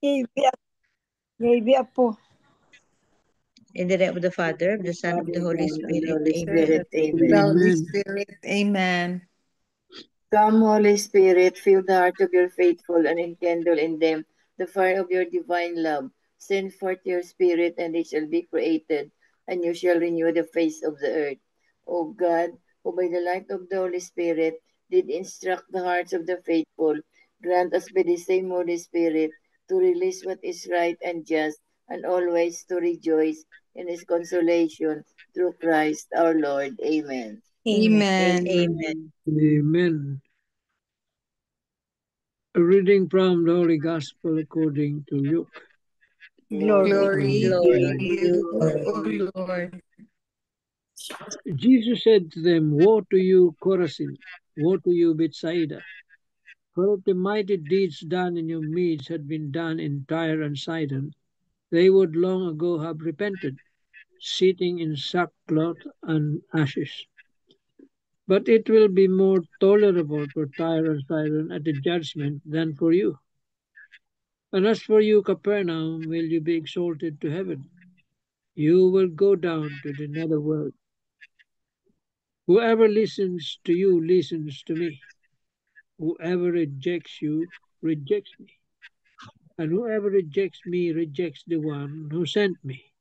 Baby Apo. In the name of the Father, of the Son, of the Holy And the Spirit. Holy Amen. Spirit. Amen. The Holy Amen. Spirit. Amen. Come, Holy Spirit, fill the heart of your faithful and enkindle in them the fire of your divine love. Send forth your Spirit, and they shall be created, and you shall renew the face of the earth. O God, who by the light of the Holy Spirit did instruct the hearts of the faithful, grant us by the same Holy Spirit to release what is right and just, and always to rejoice in his consolation through Christ our Lord. Amen. Amen. Amen. Amen. A reading from the Holy Gospel according to Luke. Glory. Glory to Glory to you, you, O Lord. Lord. Jesus said to them, Woe to you, Chorazin! Woe to you, Bethsaida! For if the mighty deeds done in your midst had been done in Tyre and Sidon, they would long ago have repented, sitting in sackcloth and ashes. But it will be more tolerable for Tyre and Sidon at the judgment than for you. And as for you, Capernaum, will you be exalted to heaven? You will go down to the nether world. Whoever listens to you listens to me. Whoever rejects you rejects me. And whoever rejects me rejects the one who sent me.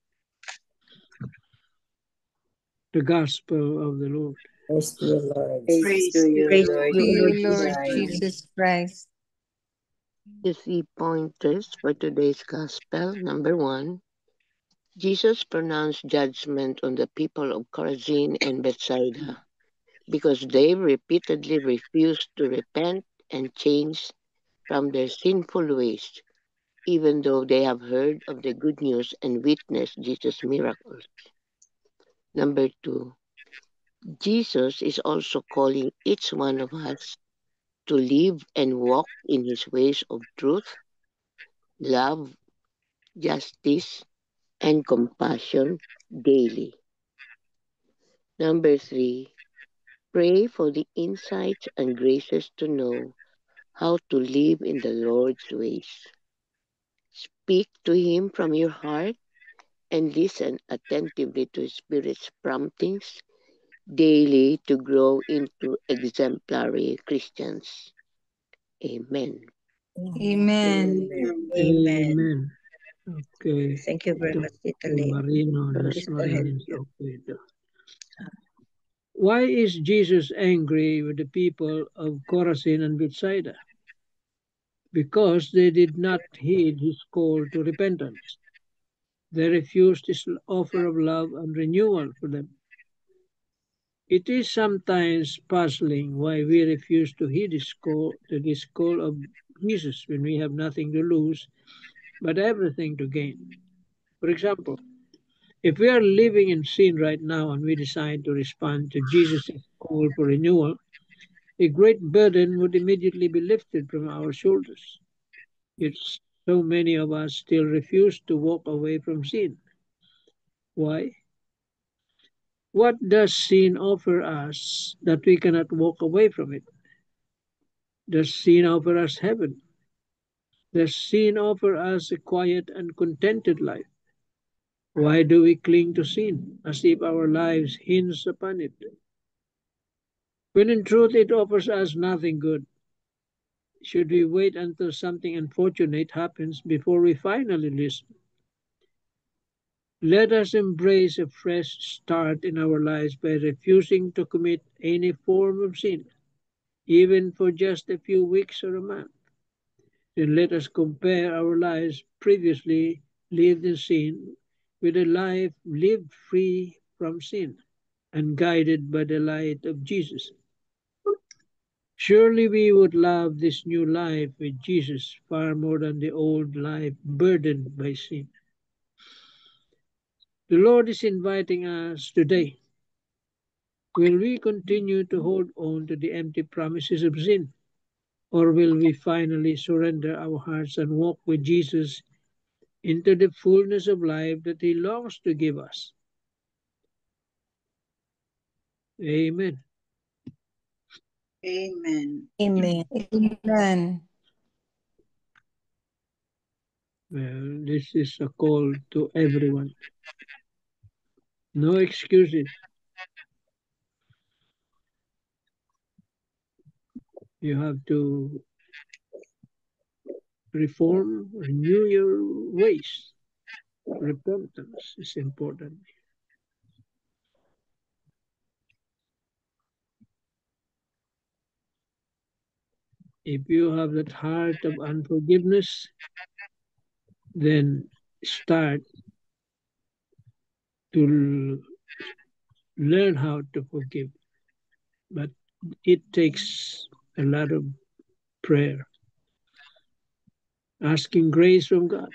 The Gospel of the Lord. Praise to you, Lord. Praise to you, Praise Lord to To you, you, Lord Jesus Jesus Lord Christ. Christ. Jesus Christ. The 3 pointers for today's Gospel. Number 1, Jesus pronounced judgment on the people of Chorazin and Bethsaida because they repeatedly refused to repent and change from their sinful ways, even though they have heard of the good news and witnessed Jesus' miracles. Number 2, Jesus is also calling each one of us to live and walk in his ways of truth, love, justice, and compassion daily. Number 3, pray for the insights and graces to know how to live in the Lord's ways. Speak to him from your heart and listen attentively to his Spirit's promptings daily to grow into exemplary Christians. Amen. Amen. Amen. Amen. Amen. Okay. Thank you very Ito much, Tita kay Lee. Marino, Please Nas go ahead. Marino. Okay. Why is Jesus angry with the people of Chorazin and Bethsaida? Because they did not heed his call to repentance. They refused his offer of love and renewal for them. It is sometimes puzzling why we refuse to heed this call of Jesus when we have nothing to lose but everything to gain. For example, if we are living in sin right now and we decide to respond to Jesus' call for renewal, a great burden would immediately be lifted from our shoulders. Yet so many of us still refuse to walk away from sin. Why? What does sin offer us that we cannot walk away from it? Does sin offer us heaven? Does sin offer us a quiet and contented life? Why do we cling to sin as if our lives hinge upon it? When in truth it offers us nothing good. Should we wait until something unfortunate happens before we finally listen? Let us embrace a fresh start in our lives by refusing to commit any form of sin, even for just a few weeks or a month. Then let us compare our lives previously lived in sin with a life lived free from sin and guided by the light of Jesus. Surely we would love this new life with Jesus far more than the old life burdened by sin. The Lord is inviting us today. Will we continue to hold on to the empty promises of sin? Or will we finally surrender our hearts and walk with Jesus into the fullness of life that He longs to give us? Amen. Amen. Amen. Well, this is a call to everyone. No excuses. You have to reform, renew your ways. Repentance is important. If you have that heart of unforgiveness, then start to learn how to forgive. But it takes a lot of prayer, asking grace from God,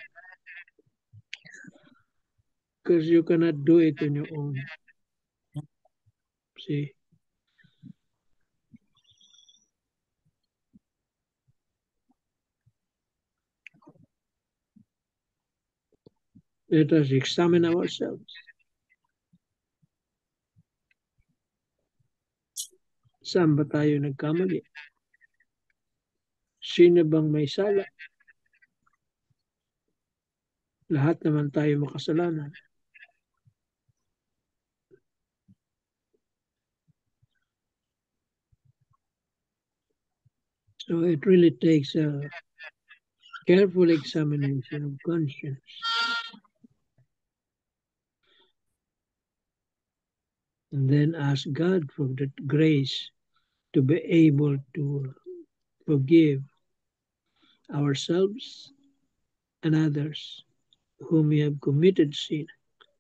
because you cannot do it on your own. See, let us examine ourselves. Saan ba tayo nagkamali? Sino bang may sala? Lahat naman tayo makasalanan. So it really takes a careful examination of conscience. And then ask God for that grace to be able to forgive ourselves and others whom we have committed sin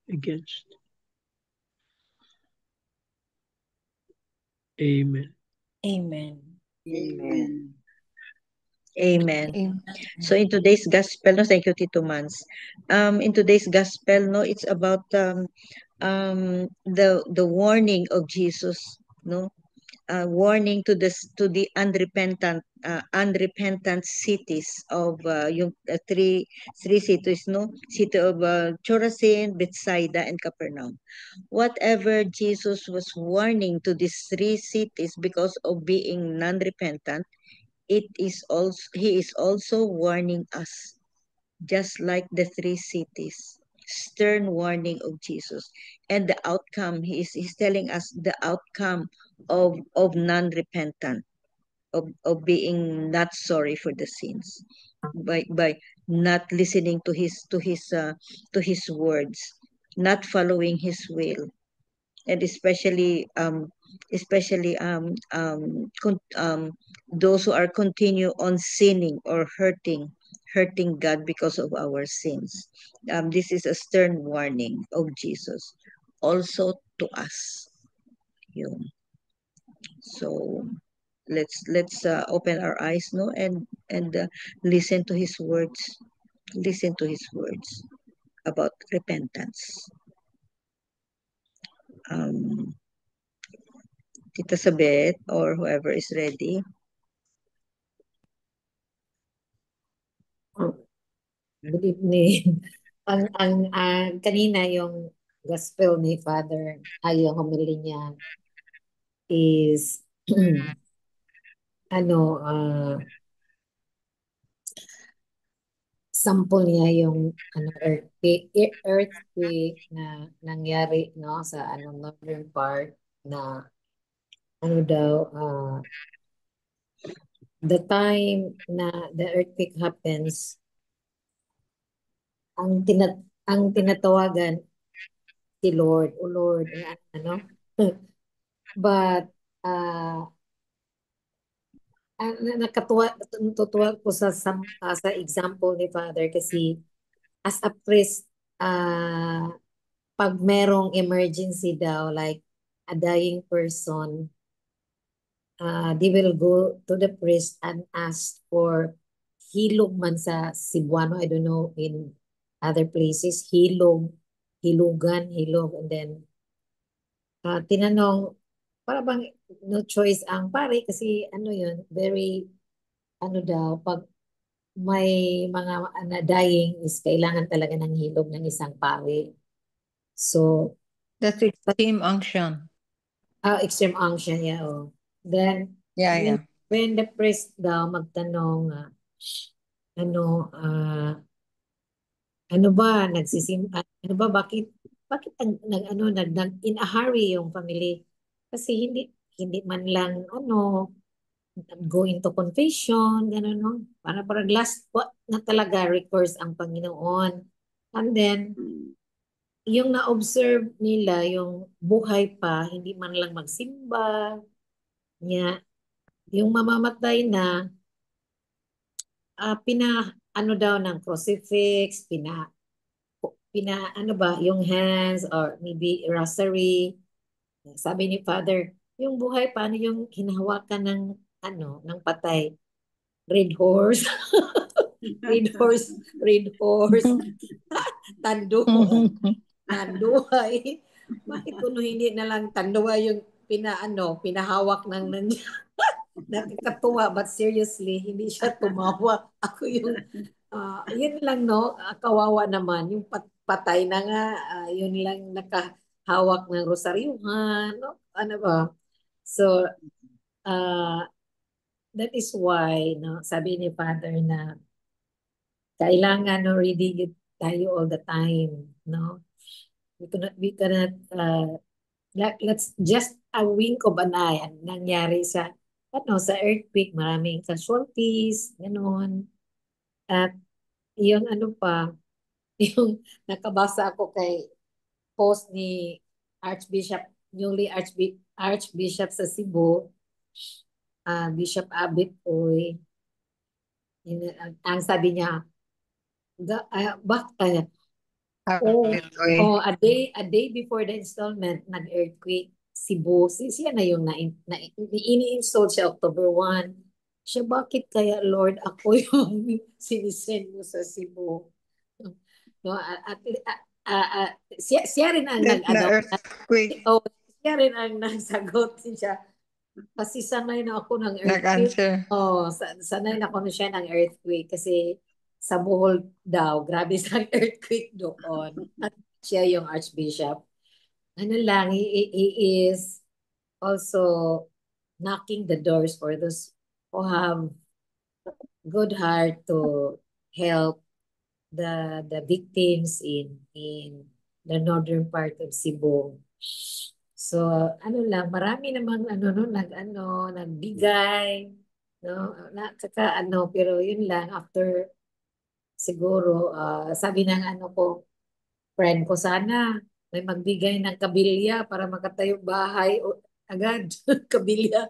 against. Amen. Amen. Amen. Amen. Amen. So in today's gospel, no, thank you, Tito Mans. In today's gospel, no, it's about the warning of Jesus, no, warning to the unrepentant cities of yung three cities, no, city of Chorazin, Bethsaida, and Capernaum. Whatever Jesus was warning to these three cities because of being non-repentant, it is also he is also warning us, just like the three cities. Stern warning of Jesus. And the outcome, he's telling us the outcome of non-repentant, of being not sorry for the sins, by not listening to his words, not following his will, and especially those who are continue on sinning or hurting God because of our sins. This is a stern warning of Jesus also to us. Yun. So let's open our eyes, no, and listen to his words. Listen to his words about repentance. Um, Tita Sabet or whoever is ready. Good evening. Kanina yung gospel ni Father, yung homily niya is sample niya yung earthquake na nangyari, no, sa northern part na daw the time na the earthquake happens, ang tinatawagan si Lord, O Lord, but natutuwa ko sa example ni Father kasi as a priest, pag merong emergency daw, like a dying person, they will go to the priest and ask for hilog man sa Cebuano, I don't know, in other places, hilog, and then tinanong, para bang no choice ang pare kasi yun, very daw, pag may mga na dying is kailangan talaga ng hilog ng isang pare. So, That's extreme unction. extreme unction, yeah. Oh. Then, Yeah. when the priest daw magtanong, ano ba, ano ba, bakit in a hurry yung family? Kasi hindi man lang, go into confession, gano'n, no? Parang last na talaga recourse ang Panginoon. And then, yung na-observe nila, yung buhay pa, hindi man lang magsimba, niya, yung mamamatay na, ano daw ng crucifix, ano ba, yung hands or maybe rosary. Sabi ni Father, yung buhay, paano yung hinahawakan ng patay? Red horse. Red horse. Tanduay. Bakit kuno hindi na lang tanduay yung pinahawak ng nakakatuwa, but seriously, hindi siya tumawa. Ako yun lang, no? Kawawa naman, yung patay na nga, yun lang nakahawak ng rosaryuhan, no? Ano ba? So, that is why, no, sabi ni Father na kailangan no, ready tayo all the time, no? We cannot, let's just a wink of an eye ang nangyari sa earthquake, maraming casualties, gano'n. At yung yung nakabasa ako kay post ni newly Archbishop sa Cebu, Bishop Abit Oy, ang sabi niya, a day before the installment, nag-earthquake Cebu. Siya na yung ini-install siya October 1. Siya, bakit kaya Lord ako yung sinisend mo sa Cebu? No, siya rin ang earthquake. Siya rin ang nagsagot siya. Kasi sanay na ako ng earthquake. Nag-answer. Sanay na ako na siya ng earthquake kasi sa Bohol daw, grabe sa earthquake doon. At siya yung Archbishop. Ano lang, he is also knocking the doors for those who have good heart to help the victims in the northern part of Cebu. So, marami namang nagbigay, no? Pero yun lang, after siguro, sabi ng friend ko, sana may magbigay ng kabilya para makatayo bahay agad. Kabilya.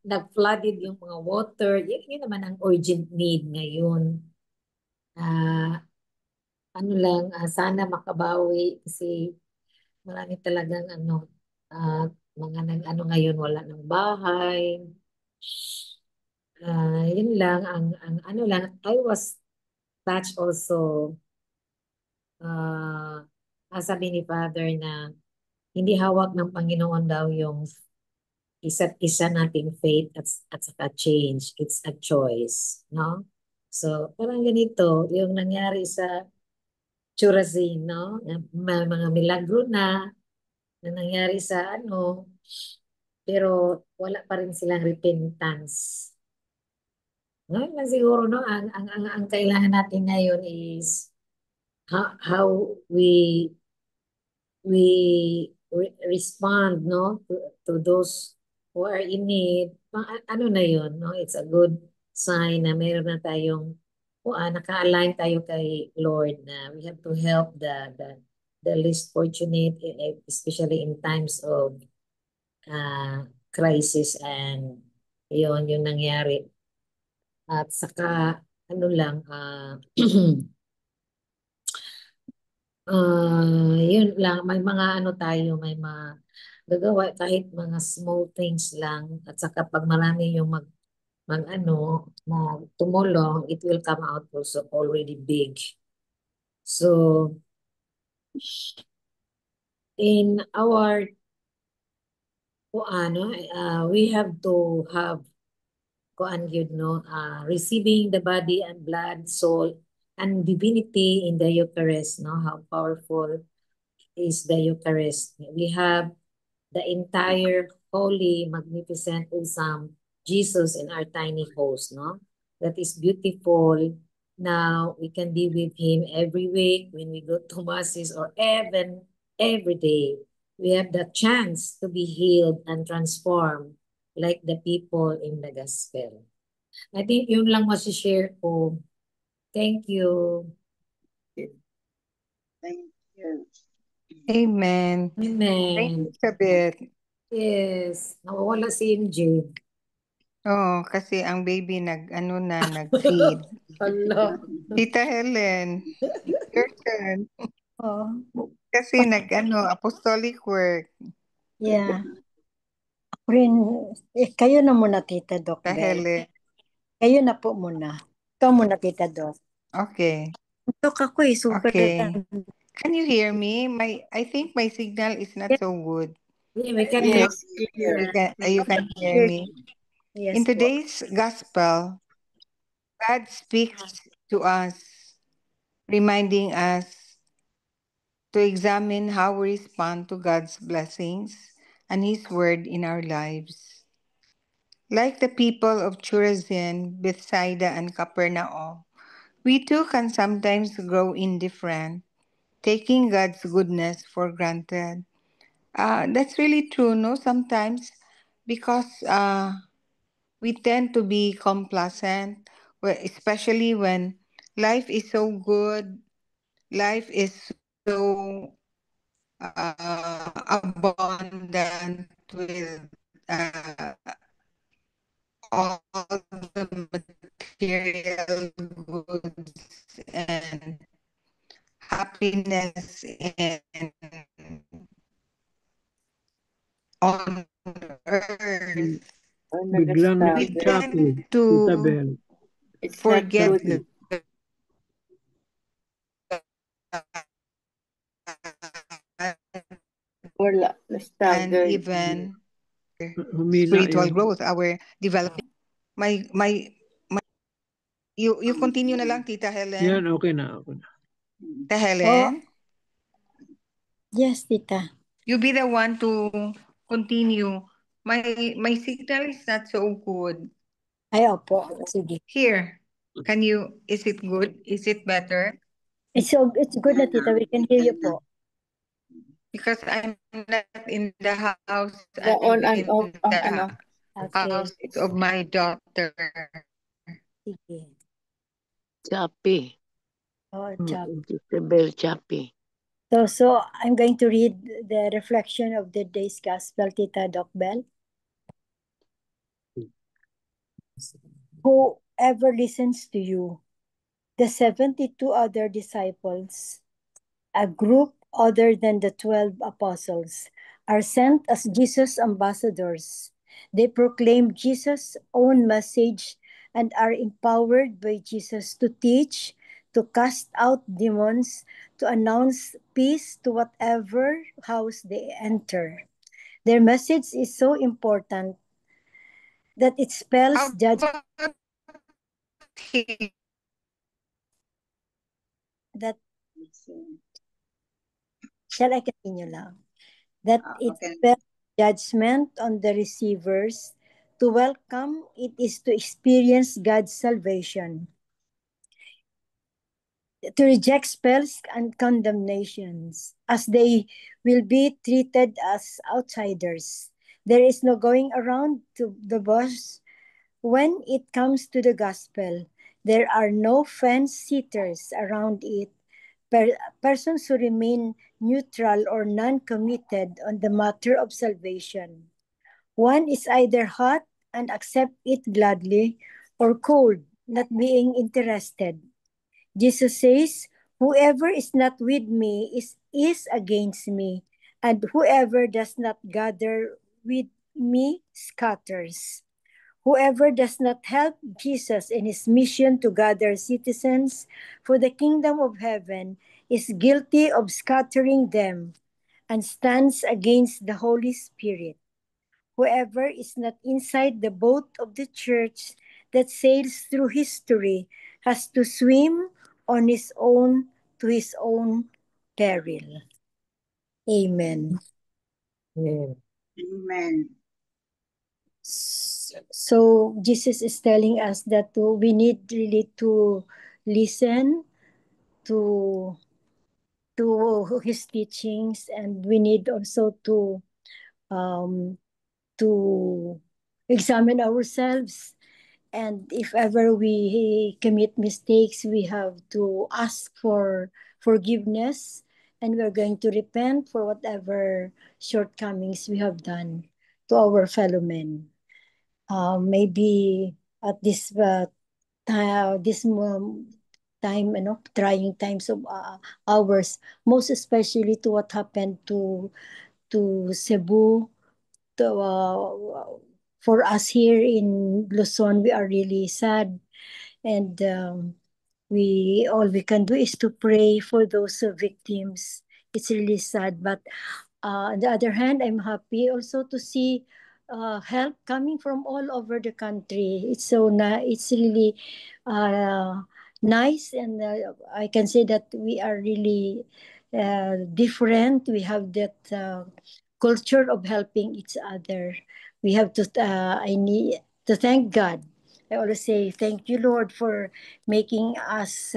Nag-flooded yung mga water. Yun naman ang urgent need ngayon. Sana makabawi kasi marami talagang mga ngayon wala ng bahay. Yun lang I was touched also sabi ni Father na hindi hawak ng Panginoon daw yung isa't isa nating faith at saka change. It's a choice, no? So, parang ganito, yung nangyari sa Chorazin, no? May mga milagro na nangyari sa pero wala pa rin silang repentance. No, lang siguro, no, ang kailangan natin ngayon is how we respond, no, to those who are in need. Na yun, no? It's a good sign na meron na tayong naka-align tayo kay Lord na we have to help the least fortunate, especially in times of crisis, and yun yung nangyari. At saka yun lang, may mga tayo, may mga gagawa kahit mga small things lang, at saka pag marami yung tumulong, it will come out also already big. So in our we have to have receiving the body and blood, soul, and divinity in the Eucharist, no? How powerful is the Eucharist. We have the entire holy, magnificent, awesome Jesus in our tiny host, no? That is beautiful Now we can be with him every week when we go to masses or even every day. We have the chance to be healed and transformed like the people in the gospel. I think yun lang masishare ko. Thank you. Thank you. Amen. Thank you, Amen. Elizabeth. Yes. Nawawala si MJ. Oh, kasi ang baby nag-feed. Hala. Tita Helen, your turn. Oh, Kasi apostolic work. yeah. Ako rin, kayo na muna, Tita Doc Tita Bell. Helen. Kayo na po muna. Ikaw muna, Tita Doc. Okay. Doc ako super. Okay. Can you hear me? I think my signal is not so good. Yeah, we can hear. Yes, clear. You can hear me. Yes In po. today's gospel, God speaks to us, reminding us to examine how we respond to God's blessings and His word in our lives. Like the people of Chorazin, Bethsaida, and Capernaum, we too can sometimes grow indifferent, taking God's goodness for granted. That's really true, no? Sometimes, because we tend to be complacent, especially when life is so good, life is so abundant with all the material goods and happiness and on earth. Biglang We nag-choppy, tend Tita to Bell. It's not forget good. Wala. and Staggered. even Humina spiritual yung... growth, our developing. My you continue na lang, Tita Helen. Yan, okay na. Okay na. Tita Helen, Yes, Tita. you be the one to continue. My signal is not so good. Ay, opo. Sige. Here, is it good? Is it better? It's good na, Tita. We can hear you po. Because I'm not in the house, The I'm on and in off ang the ano. Okay. house of my daughter. Sige. Choppy. Oh, chop. Tita Bell choppy. So I'm going to read the reflection of the day's gospel, Tita Doc Bell. Whoever listens to you, the 72 other disciples, a group other than the 12 apostles, are sent as Jesus' ambassadors. They proclaim Jesus' own message and are empowered by Jesus to teach, to cast out demons, to announce peace to whatever house they enter. Their message is so important that it spells How judgment. about him? That shall I continue now? That it spells judgment on the receivers. To welcome it is to experience God's salvation. To reject spells and condemnations, as they will be treated as outsiders. There is no going around to the bush when it comes to the gospel. There are no fence sitters around it. Persons who remain neutral or non-committed on the matter of salvation. One is either hot and accept it gladly, or cold, not being interested. Jesus says, whoever is not with me is against me, and whoever does not gather with me scatters. Whoever does not help Jesus in his mission to gather citizens for the kingdom of heaven is guilty of scattering them and stands against the Holy Spirit. Whoever is not inside the boat of the church that sails through history has to swim on his own to his own peril. Amen. Amen. So Jesus is telling us that we need really to listen to his teachings, and we need also um, to examine ourselves. And if ever we commit mistakes, we have to ask for forgiveness, and we're going to repent for whatever shortcomings we have done to our fellow men. Maybe at time, trying times of ours, most especially to what happened to Cebu, for us here in Luzon, we are really sad, and we all we can do is to pray for those victims. It's really sad, but on the other hand, I'm happy also to see help coming from all over the country. It's really uh, nice, and I can say that we are really different. We have that culture of helping each other. We have to. I need to thank God. I always say thank you, Lord, for making us.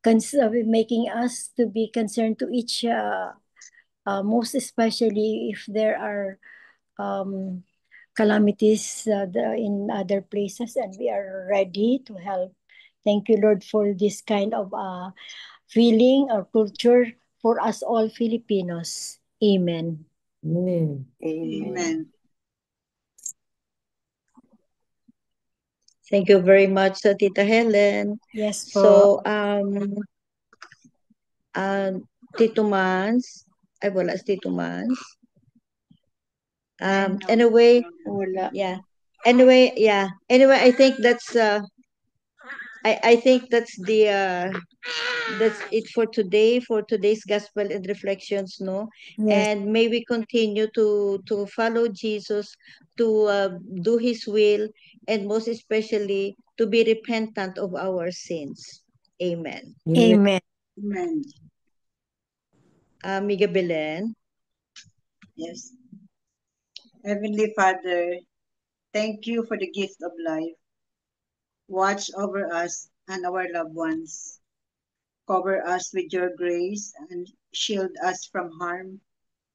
Making us to be concerned to each most especially if there are um, calamities in other places, and we are ready to help. Thank you, Lord, for this kind of feeling or culture for us all Filipinos. Amen. Amen. Amen. Thank you very much, Tita Helen. Yes po. So, Tito Mans, ay wala si Tito Mans. Anyway, Wala. yeah. Anyway, yeah. Anyway, I think I think that's it for today, for today's gospel and reflections, no? Yes. And may we continue to follow Jesus, to do his will, and most especially to be repentant of our sins. Amen. Amen. Amen. Amen. Amiga Belen. Yes. Heavenly Father, thank you for the gift of life. Watch over us and our loved ones. Cover us with your grace and shield us from harm.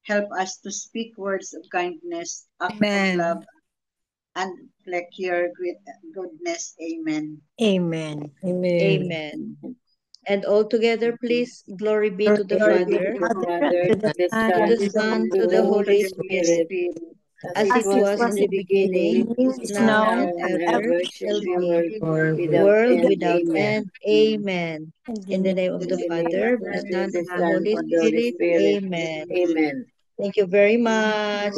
Help us to speak words of kindness, act of love, Amen. and reflect your great goodness. Amen. Amen. Amen. Amen. And all together, please, glory be to the Glory Glory to be the to Father, the Father, Father, to to the the Son, to and the Son, to the Son, to to Holy the the Holy Holy Spirit, Spirit, Spirit, as as it it as it was was in was in the the in the beginning, beginning, beginning, is is is now, now, and now, and and ever ever ever shall shall be, be, world Lord, without world end. without Amen. end. Amen. in the In the name name of In the the name Father, of of the the Father, Son, the of the Son, Holy of the Holy Spirit. Spirit. Amen. Amen. Thank you very much.